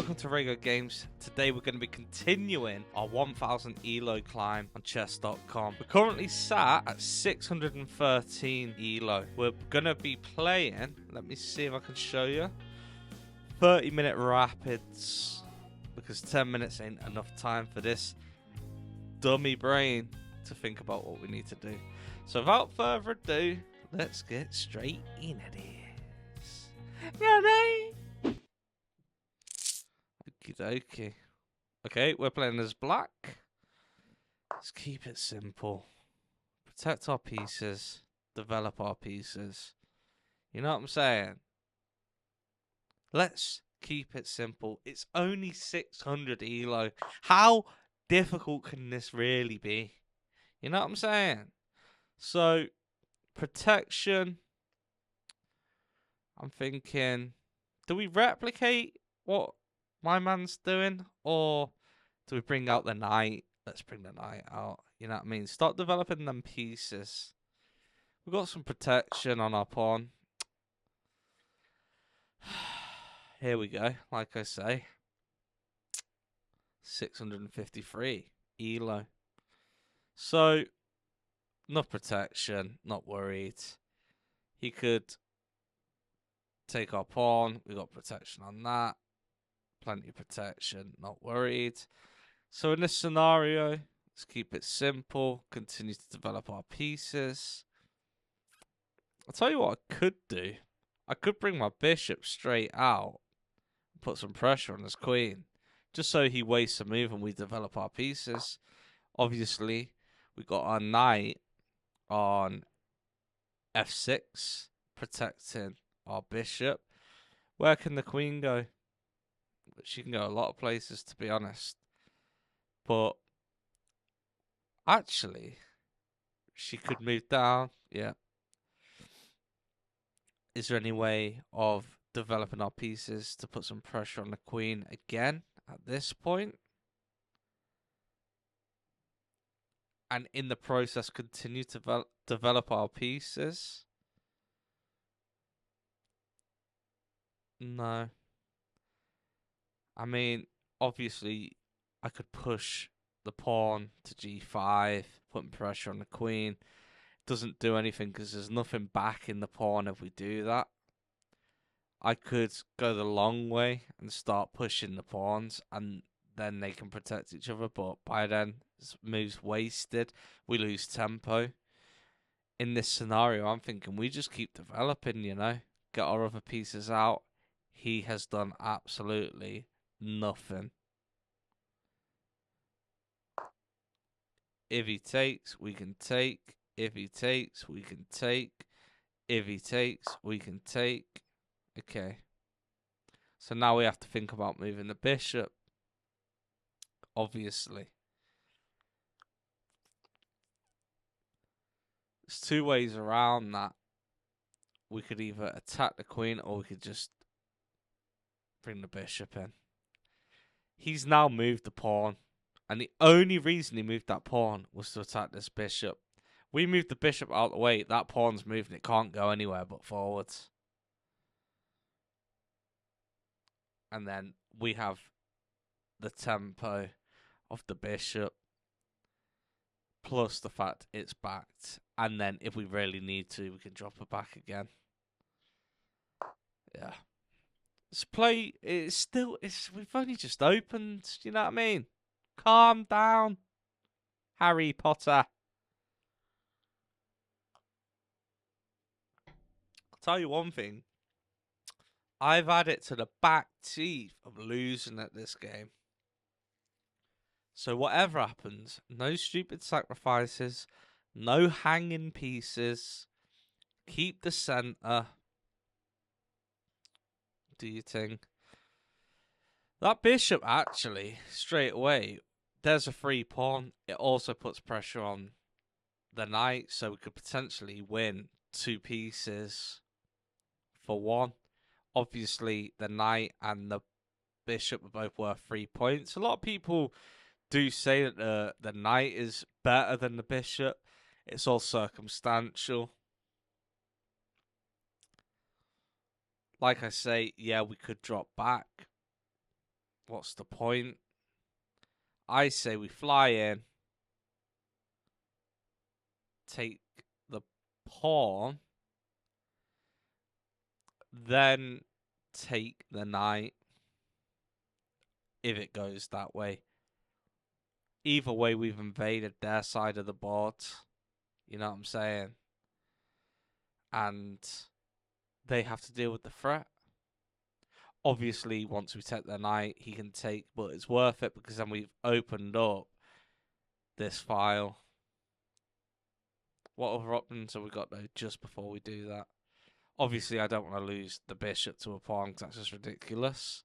welcome to Rego Games. Today we're going to be continuing our 1000 elo climb on chess.com. We're currently sat at 613 elo. We're going to be playing, let me see if I can show you, 30-minute rapids, because 10 minutes ain't enough time for this dummy brain to think about what we need to do. So without further ado, let's get straight into this. Ready? Okie dokie. Okay, we're playing as black. Let's keep it simple. Protect our pieces. Develop our pieces. You know what I'm saying? Let's keep it simple. It's only 600 elo. How difficult can this really be? You know what I'm saying? So, protection. I'm thinking, do we replicate what my man's doing, or do we bring out the knight? Let's bring the knight out. You know what I mean? Start developing them pieces. We've got some protection on our pawn. Here we go. Like I say, 653 elo. So, enough protection. Not worried. He could take our pawn. We got protection on that. Plenty of protection. Not worried. So in this scenario, let's keep it simple. Continue to develop our pieces. I'll tell you what I could do. I could bring my bishop straight out and put some pressure on his queen, just so he wastes a move and we develop our pieces. Obviously, we got our knight on f6, protecting our bishop. Where can the queen go? She can go a lot of places, to be honest. But actually, she could move down. Yeah. Is there any way of developing our pieces to put some pressure on the queen again at this point? And in the process, continue to develop our pieces? No. I mean, obviously, I could push the pawn to g5, putting pressure on the queen. Doesn't do anything because there's nothing back in the pawn if we do that. I could go the long way and start pushing the pawns, and then they can protect each other, but by then, move's wasted. We lose tempo. In this scenario, I'm thinking we just keep developing, you know, get our other pieces out. He has done absolutely nothing. If he takes, we can take. If he takes, we can take. If he takes, we can take. Okay. So now we have to think about moving the bishop. Obviously. There's two ways around that. We could either attack the queen or we could just bring the bishop in. He's now moved the pawn. And the only reason he moved that pawn was to attack this bishop. We moved the bishop out of the way. That pawn's moving. It can't go anywhere but forwards. And then we have the tempo of the bishop, plus the fact it's backed. And then if we really need to, we can drop it back again. Yeah. This play is still, we've only just opened, you know what I mean? Calm down, Harry Potter. I'll tell you one thing. I've had it to the back teeth of losing at this game. So whatever happens, no stupid sacrifices, no hanging pieces. Keep the center. Do you think? That bishop, actually, straight away, there's a free pawn. It also puts pressure on the knight, so we could potentially win two pieces for one. Obviously, the knight and the bishop are both worth 3 points. A lot of people do say that the knight is better than the bishop. It's all circumstantial. Like I say, yeah, we could drop back. what's the point? I say we fly in, take the pawn, then take the knight, if it goes that way. Either way, we've invaded their side of the board. You know what I'm saying? And they have to deal with the threat. Obviously, once we take their knight, he can take, but it's worth it because then we've opened up this file. What other options have we got though just before we do that? Obviously, I don't want to lose the bishop to a pawn because that's just ridiculous.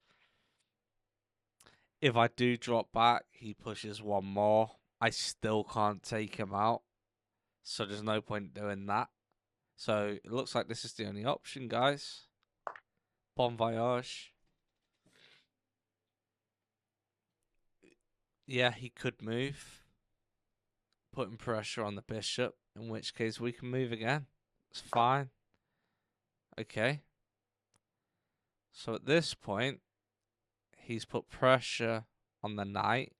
If I do drop back, he pushes one more. I still can't take him out, so there's no point doing that. So it looks like this is the only option, guys. Bon voyage. Yeah, he could move, putting pressure on the bishop, in which case we can move again. It's fine. Okay. So at this point, he's put pressure on the knight.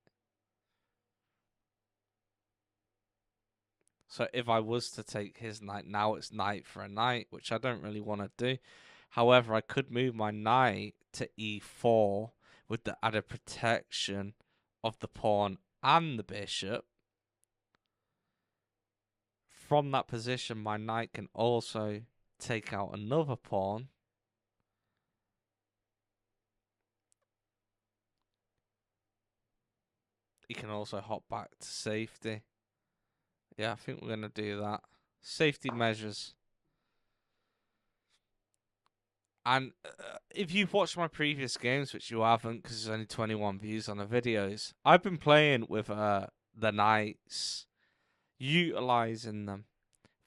So if I was to take his knight, now it's knight for a knight, which I don't really want to do. However, I could move my knight to e4 with the added protection of the pawn and the bishop. From that position, my knight can also take out another pawn. He can also hop back to safety. Yeah, I think we're going to do that. Safety measures. And if you've watched my previous games, which you haven't because there's only 21 views on the videos, I've been playing with the knights, utilizing them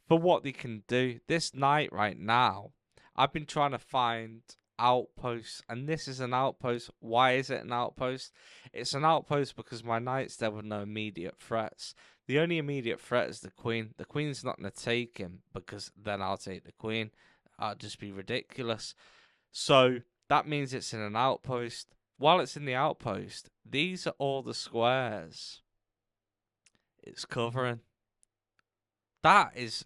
for what they can do. This knight right now, I've been trying to find outposts, and this is an outpost. Why is it an outpost? It's an outpost because my knight's there with no immediate threats. The only immediate threat is the queen. The queen's not going to take him because then I'll take the queen. That'd just be ridiculous. So that means it's in an outpost. While it's in the outpost, these are all the squares it's covering. That is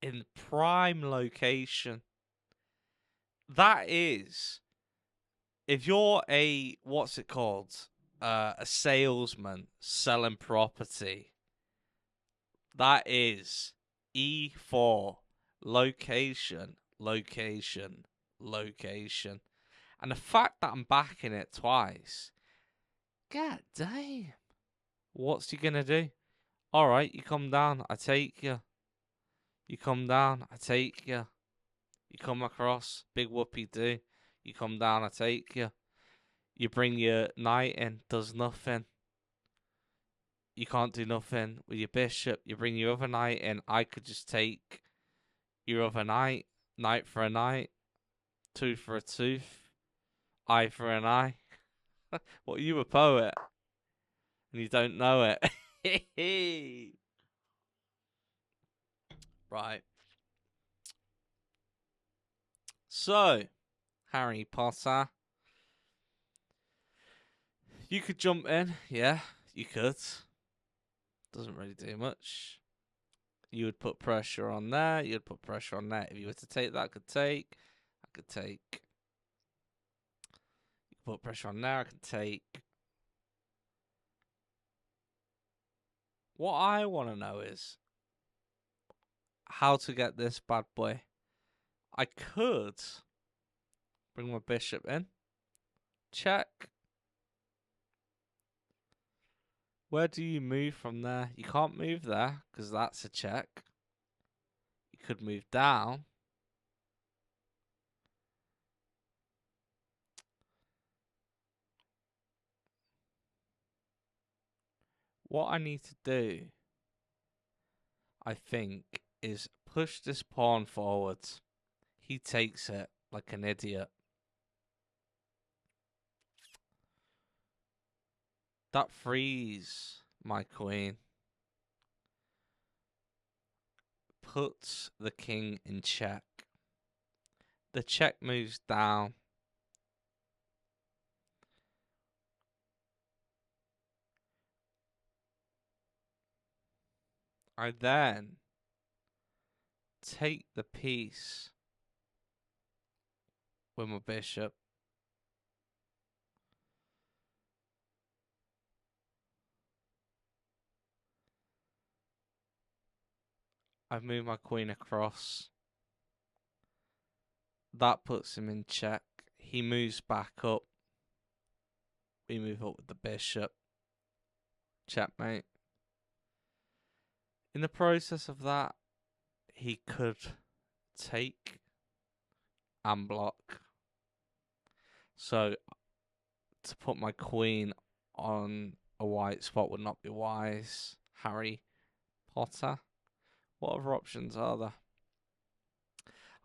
in prime location. That is, if you're a, what's it called? A salesman selling property. That is E4 location, location, location. And the fact that I'm backing it twice, god damn. What's he gonna do? Alright, you come down, I take you. You come down, I take you. You come across, big whoopee do. You come down, I take you. You bring your knight in, does nothing. You can't do nothing with your bishop. You bring your other knight in, I could just take your other knight. Knight for a knight. Tooth for a tooth. Eye for an eye. What, are you a poet? And you don't know it. Right. So, Harry Potter. You could jump in, yeah, you could. Doesn't really do much. You would put pressure on there, you'd put pressure on there. If you were to take that, I could take. You put pressure on there, I could take. What I want to know is how to get this bad boy. I could bring my bishop in. Check. Where do you move from there? You can't move there because that's a check. You could move down. What I need to do, I think, is push this pawn forwards. He takes it like an idiot. That frees my queen. Puts the king in check. The check moves down. I then take the piece with my bishop. I move my queen across. That puts him in check. He moves back up. We move up with the bishop. Checkmate. In the process of that, he could take and block. So to put my queen on a white spot would not be wise. Harry Potter. What other options are there?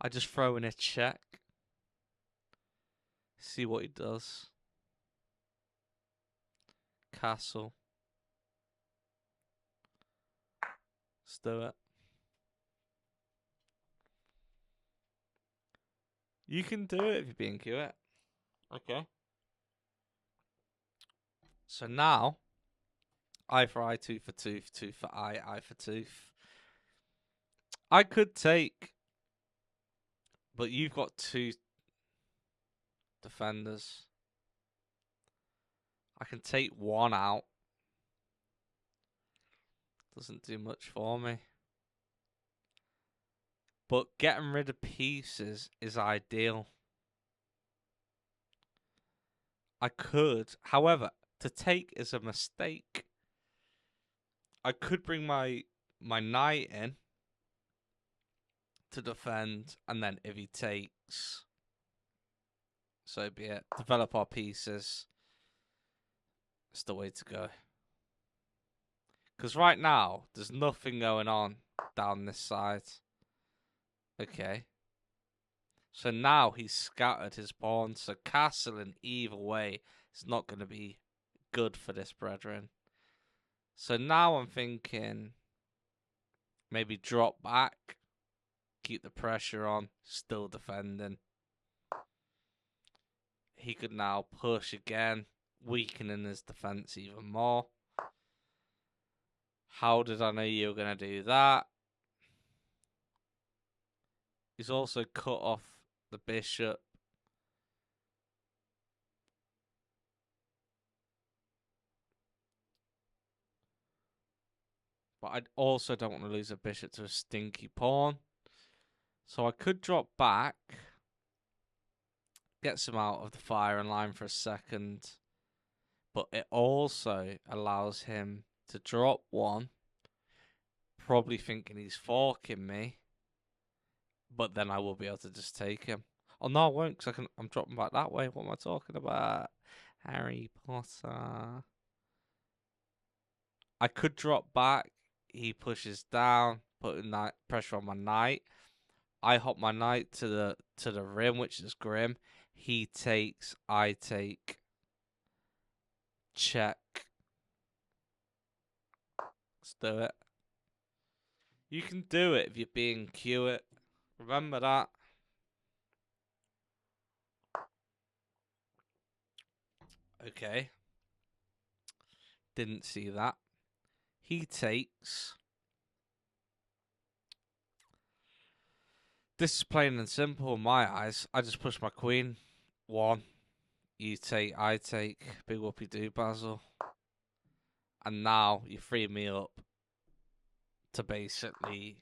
I just throw in a check. See what he does. Castle. Let's do it. You can do it if you're being cute. Okay. So now, eye for eye, tooth for tooth, tooth for eye for tooth. I could take, but you've got two defenders. I can take one out. Doesn't do much for me. But getting rid of pieces is ideal. I could, however, to take is a mistake. I could bring my knight in to defend, and then if he takes, so be it. Develop our pieces. It's the way to go. Because right now, there's nothing going on down this side. Okay. So now he's scattered his pawns. So castling either way is not going to be good for this brethren. So now I'm thinking maybe drop back. Keep the pressure on. Still defending. He could now push again. Weakening his defense even more. How did I know you were going to do that? He's also cut off the bishop. But I also don't want to lose a bishop to a stinky pawn. So I could drop back. Gets him out of the firing line for a second. But it also allows him to drop one. Probably thinking he's forking me. But then I will be able to just take him. Oh, no, I won't, because I'm dropping back that way. What am I talking about? Harry Potter. I could drop back. He pushes down, putting that pressure on my knight. I hop my knight to the rim, which is grim. He takes, I take. Check. Let's do it. You can do it if you're being cute. Remember that. Okay. Didn't see that. He takes. This is plain and simple in my eyes. I just push my queen. One. You take, I take. Big whoopie do, Basil. And now you free me up to basically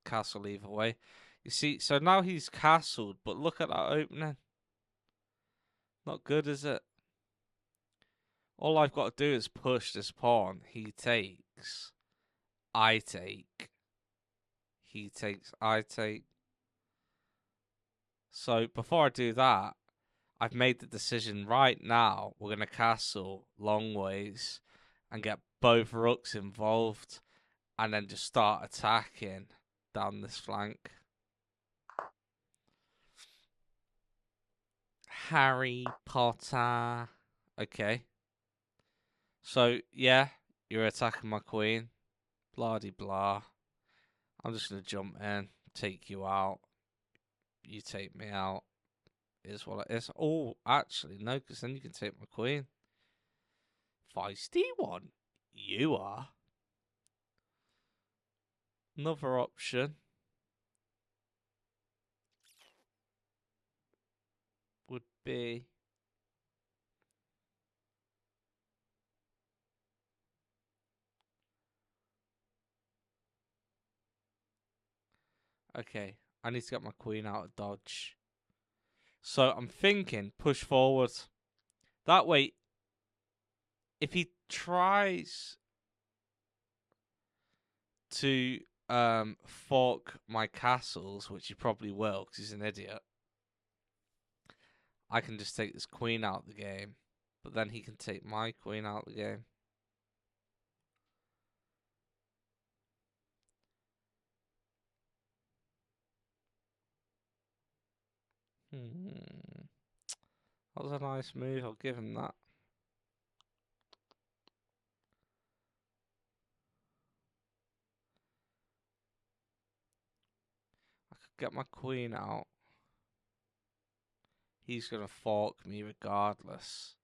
castle either way. You see, so now he's castled, but look at that opening. Not good, is it? All I've got to do is push this pawn. He takes. I take. He takes. I take. So before I do that, I've made the decision right now. We're going to castle long ways and get both rooks involved and then just start attacking down this flank. Harry Potter. Okay. So, yeah, you're attacking my queen. Blah de blah. I'm just going to jump in, take you out. You take me out. Is what it is. Oh, actually, no, because then you can take my queen. Feisty one. You are. Another option would be okay. I need to get my queen out of dodge. So I'm thinking push forward. That way, if he tries to fork my castles, which he probably will because he's an idiot, I can just take this queen out of the game. But then he can take my queen out of the game. That was a nice move. I'll give him that. I could get my queen out. He's going to fork me regardless.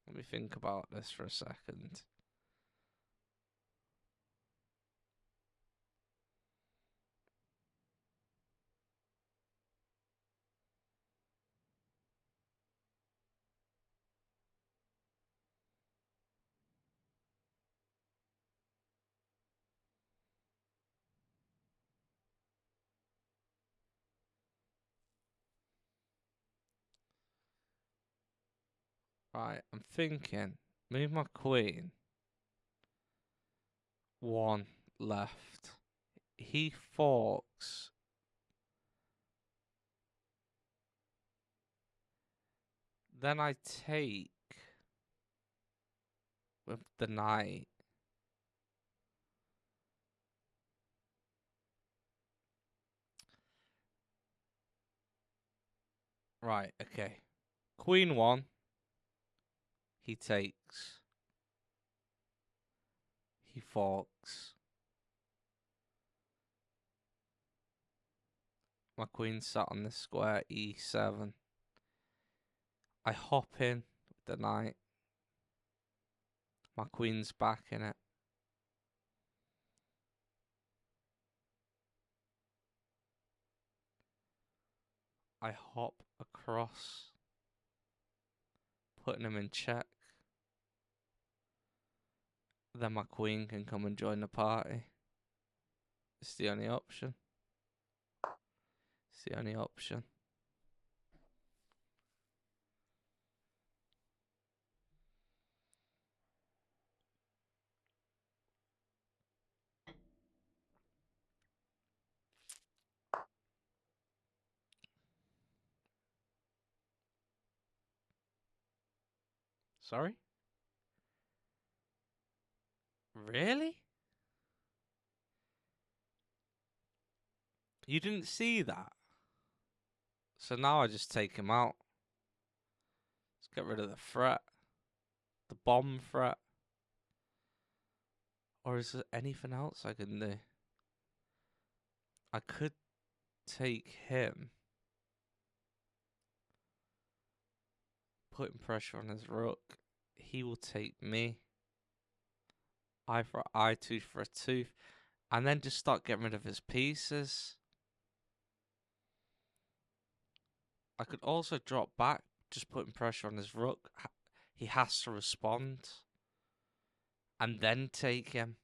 Let me think about this for a second. Right, I'm thinking. Move my queen. One left. He forks. Then I take with the knight. Right, okay. Queen one. He takes. He forks. My queen sat on this square e7. I hop in with the knight. My queen's back in it. I hop across, putting him in check. Then my queen can come and join the party. It's the only option. It's the only option. Sorry? Really? You didn't see that? So now I just take him out. Let's get rid of the threat. The bomb threat. Or is there anything else I can do? I could take him. Putting pressure on his rook. He will take me. Eye for eye, tooth for a tooth. And then just start getting rid of his pieces. I could also drop back, just putting pressure on his rook. He has to respond. And then take him.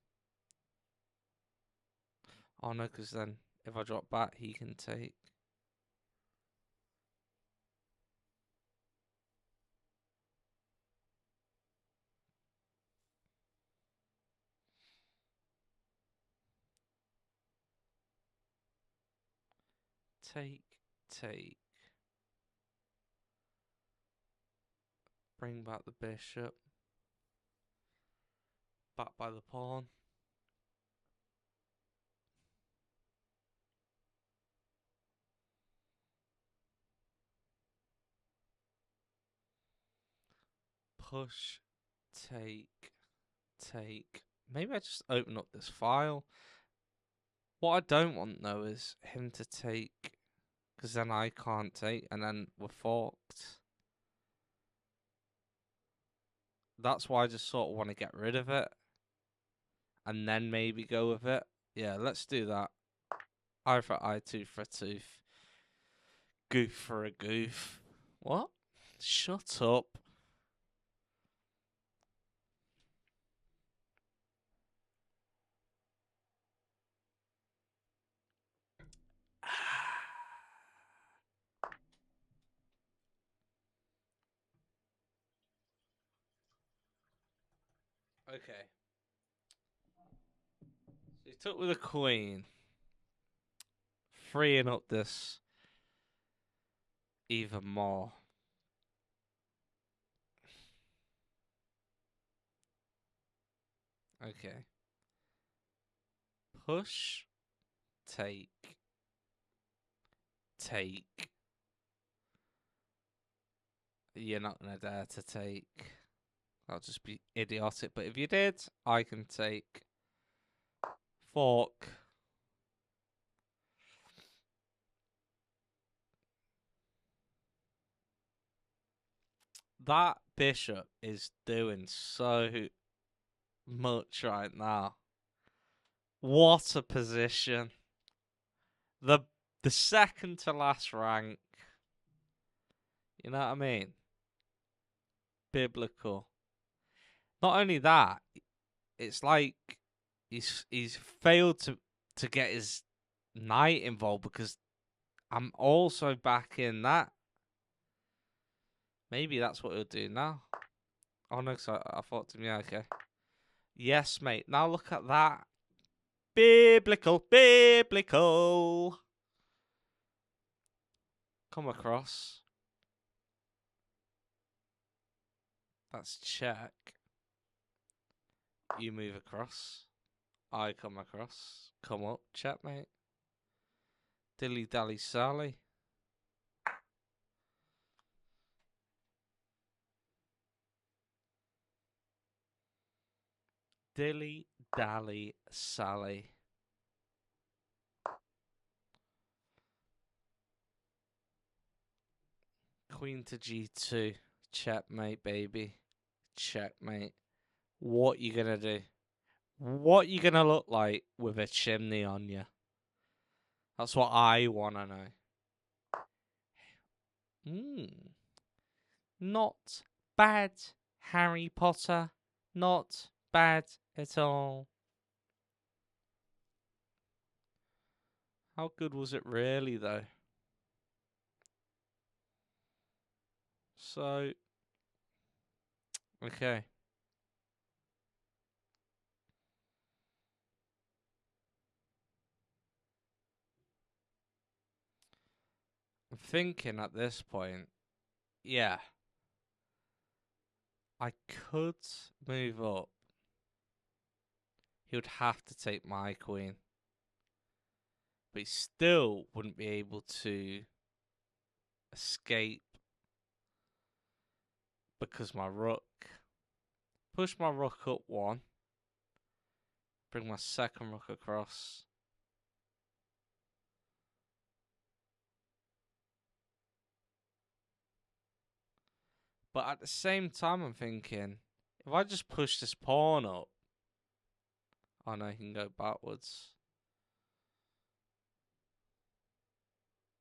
Oh no, because then if I drop back, he can take. Take. Bring back the bishop. Back by the pawn. Push. Take. Maybe I just open up this file. What I don't want though is him to take, because then I can't take, and then we're forked. That's why I just sort of want to get rid of it, and then maybe go with it. Yeah, let's do that. Eye for eye, tooth for a tooth, goof for a goof. What? Shut up. Okay. So he took with a queen, freeing up this even more. Okay. Push, take, take. You're not gonna dare to take. That'll just be idiotic. But if you did, I can take. Fork. That bishop is doing so much right now. What a position. The second to last rank. You know what I mean? Biblical. Not only that, it's like he's failed to get his knight involved because I'm also back in that. Maybe that's what he'll do now. Oh no, cause I thought to me, yeah, okay. Yes, mate. Now look at that. Biblical, biblical. Come across. That's check. You move across. I come across. Come up, checkmate. Dilly dally Sally. Dilly dally Sally. Queen to G2. Checkmate, baby. Checkmate. What you gonna do? What you gonna look like with a chimney on you? That's what I wanna know. Not bad, Harry Potter. Not bad at all. How good was it really, though? So, okay. I'm thinking at this point, yeah, I could move up. He would have to take my queen. But he still wouldn't be able to escape because my rook. Push my rook up one. Bring my second rook across. But at the same time, I'm thinking, if I just push this pawn up, oh no, he can go backwards.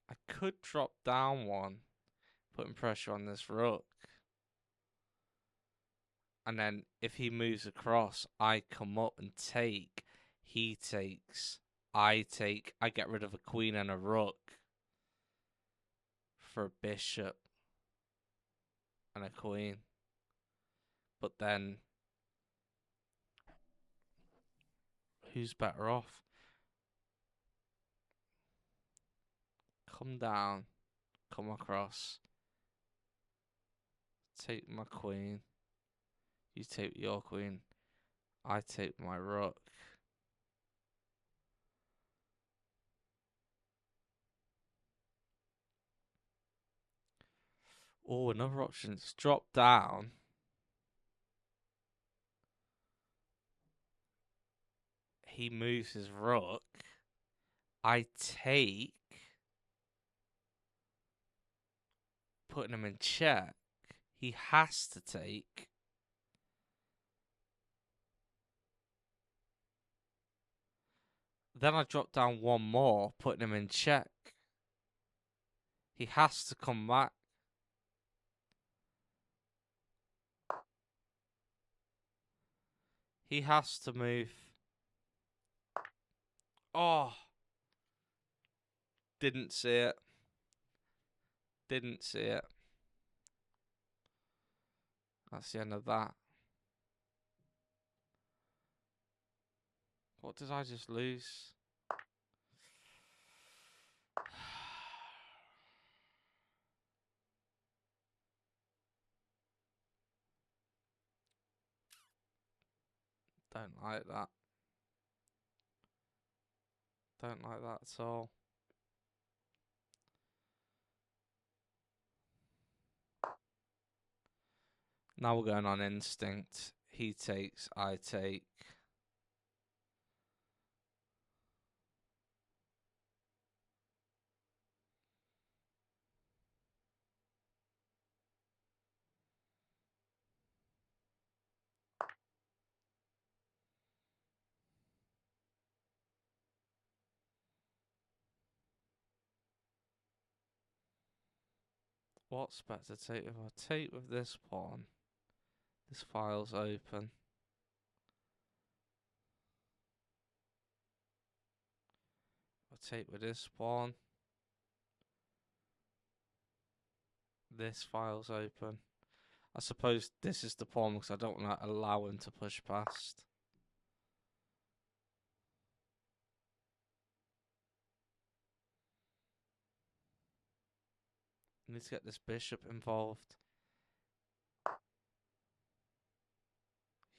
I could drop down one, putting pressure on this rook. And then if he moves across, I come up and take. He takes. I take. I get rid of a queen and a rook for a bishop and a queen. But then, who's better off? Come down. Come across. Take my queen. You take your queen. I take my rook. Oh, another option is drop down. He moves his rook. I take, putting him in check. He has to take. Then I drop down one more, putting him in check. He has to come back. He has to move. Oh. Didn't see it. Didn't see it. That's the end of that. What did I just lose? Don't like that. Don't like that at all. Now we're going on instinct. He takes, I take. What's better to take? If I take with this pawn, this file's open. If I take with this pawn, this file's open. I suppose this is the pawn because I don't want to allow him to push past. I need to get this bishop involved.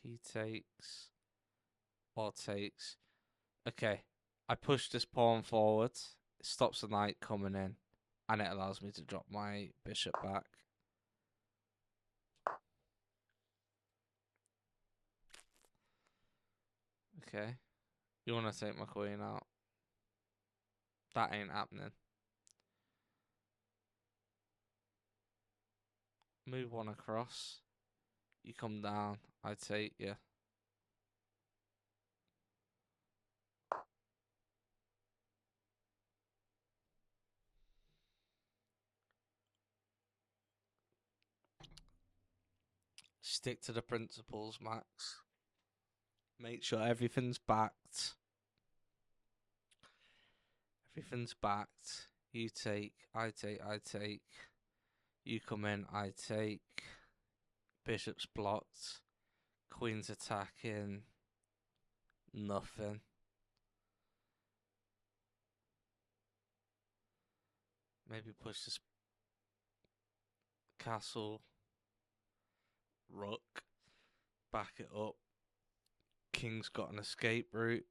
He takes, or takes. Okay, I push this pawn forward. It stops the knight coming in, and it allows me to drop my bishop back. Okay, you want to take my queen out? That ain't happening. Move one across. You come down. I take you. Stick to the principles, Max. Make sure everything's backed. Everything's backed. You take, I take, I take. You come in, I take. Bishop's blocked. Queen's attacking. Nothing. Maybe push this castle. Rook. Back it up. King's got an escape route.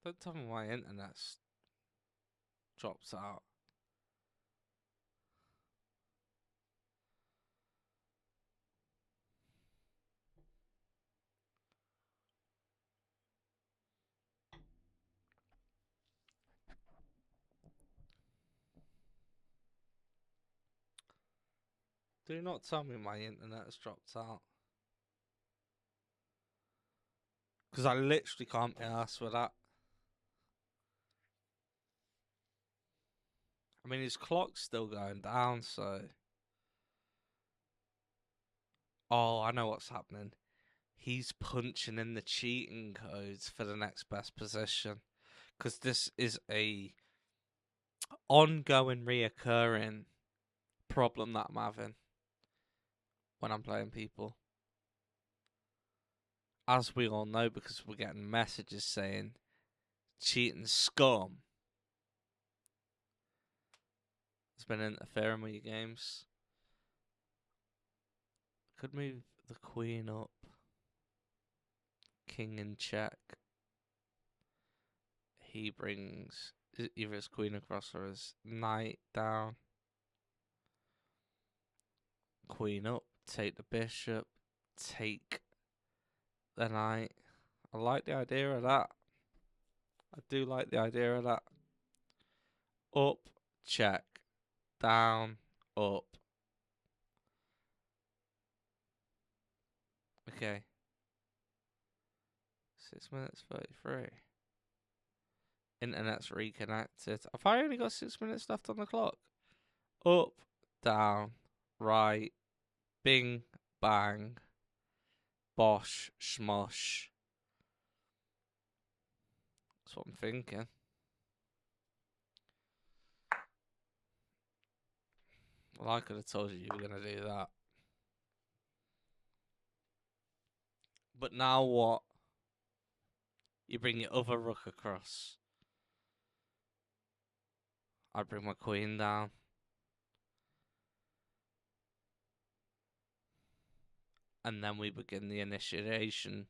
Don't tell me my internet's dropped out. Do not tell me my internet has dropped out. Because I literally can't be asked for that. I mean, his clock's still going down, so... Oh, I know what's happening. He's punching in the cheating codes for the next best position. Because this is a ongoing, reoccurring problem that I'm having when I'm playing people. As we all know, because we're getting messages saying, cheating scum has been interfering with your games. Could move the queen up. King in check. He brings either his queen across or his knight down. Queen up. take the bishop, take the knight. I like the idea of that. I do like the idea of that. Up, check. Down, up. Okay. 6 minutes 33. Internet's reconnected. Have I only got 6 minutes left on the clock? Up, down, right, bing, bang, bosh, smosh. That's what I'm thinking. Well, I could have told you were going to do that. But now what? You bring your other rook across. I bring my queen down. And then we begin the initiation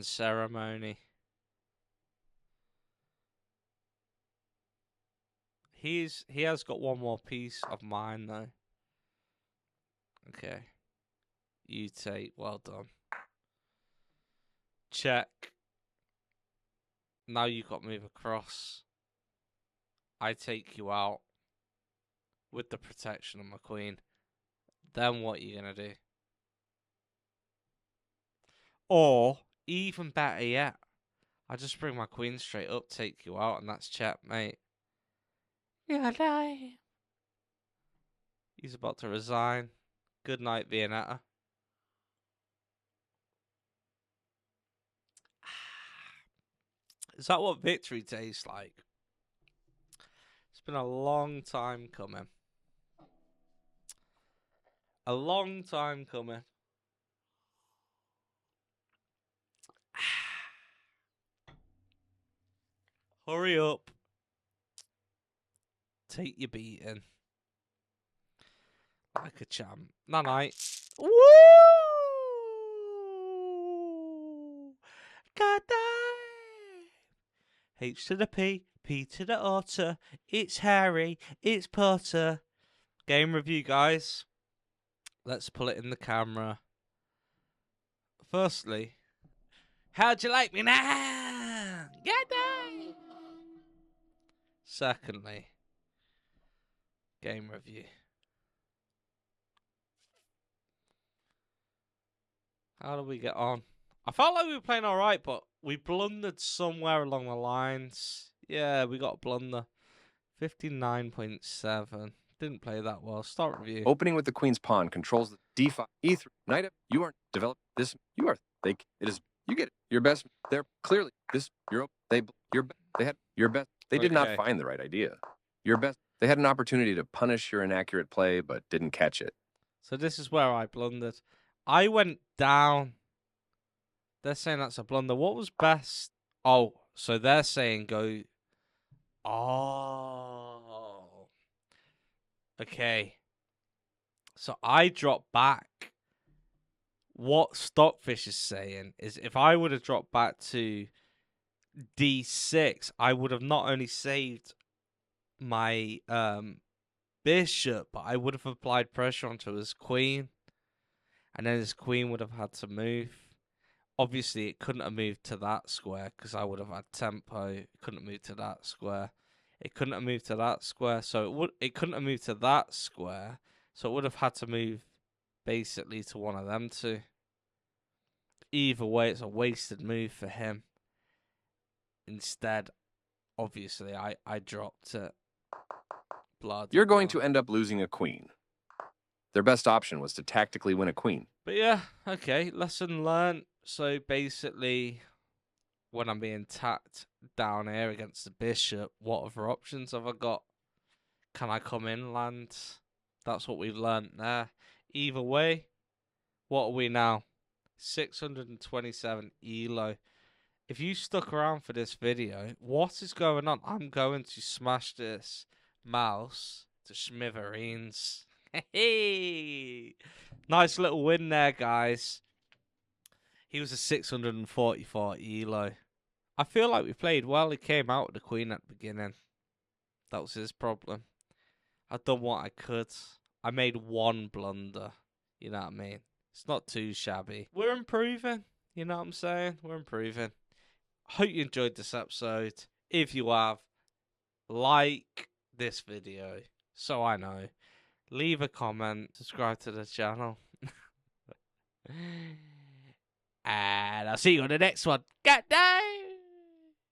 ceremony. He has got one more piece of mine though. Okay. You take. Well done. Check. Now you've got to move across. I take you out with the protection of my queen. Then what are you going to do? Or, even better yet, I just bring my queen straight up, take you out, and that's checkmate. Yeah, no. He's about to resign. Good night, Viennetta. Is that what victory tastes like? It's been a long time coming. A long time coming. Hurry up. Take your beating. Like a champ. Night. Woo! God damn! H to the P, P to the otter. It's Harry, it's Potter. Game review, guys. Let's pull it in the camera. Firstly, how'd you like me now? God damn! Secondly, game review. How did we get on? I felt like we were playing alright, but we blundered somewhere along the lines. Yeah, we got a blunder. 59.7. Didn't play that well. Start review. Opening with the queen's pawn controls the d5, e3, knight up. You are developed this. You are they. It is you get it. Your best. They're clearly this. You're they. Your they had your best. They did not find the right idea. Your best. They had an opportunity to punish your inaccurate play, but didn't catch it. So this is where I blundered. I went down. They're saying that's a blunder. What was best? Oh, so they're saying go. Oh. Okay. So I dropped back. What Stockfish is saying is if I would have dropped back to d6, I would have not only saved my bishop, but I would have applied pressure onto his queen. And then his queen would have had to move. Obviously, it couldn't have moved to that square because I would have had tempo. It couldn't move to that square. It couldn't have moved to that square. So it couldn't have moved to that square. So it would have had to move basically to one of them two. Either way, it's a wasted move for him. Instead, obviously, I dropped it. You're going to end up losing a queen. Their best option was to tactically win a queen. But yeah, okay, lesson learned. So basically, when I'm being tacked down here against the bishop, what other options have I got? Can I come inland? That's what we've learned there. Either way, what are we now? 627 elo. If you stuck around for this video, what is going on? I'm going to smash this mouse to smithereens. Hey, nice little win there, guys. He was a 644 elo. I feel like we played well. He came out with the queen at the beginning. That was his problem. I've done what I could. I made one blunder. You know what I mean? It's not too shabby. We're improving. You know what I'm saying? We're improving. Hope you enjoyed this episode. If you have, like this video so I know. Leave a comment. Subscribe to the channel. And I'll see you on the next one. Good day!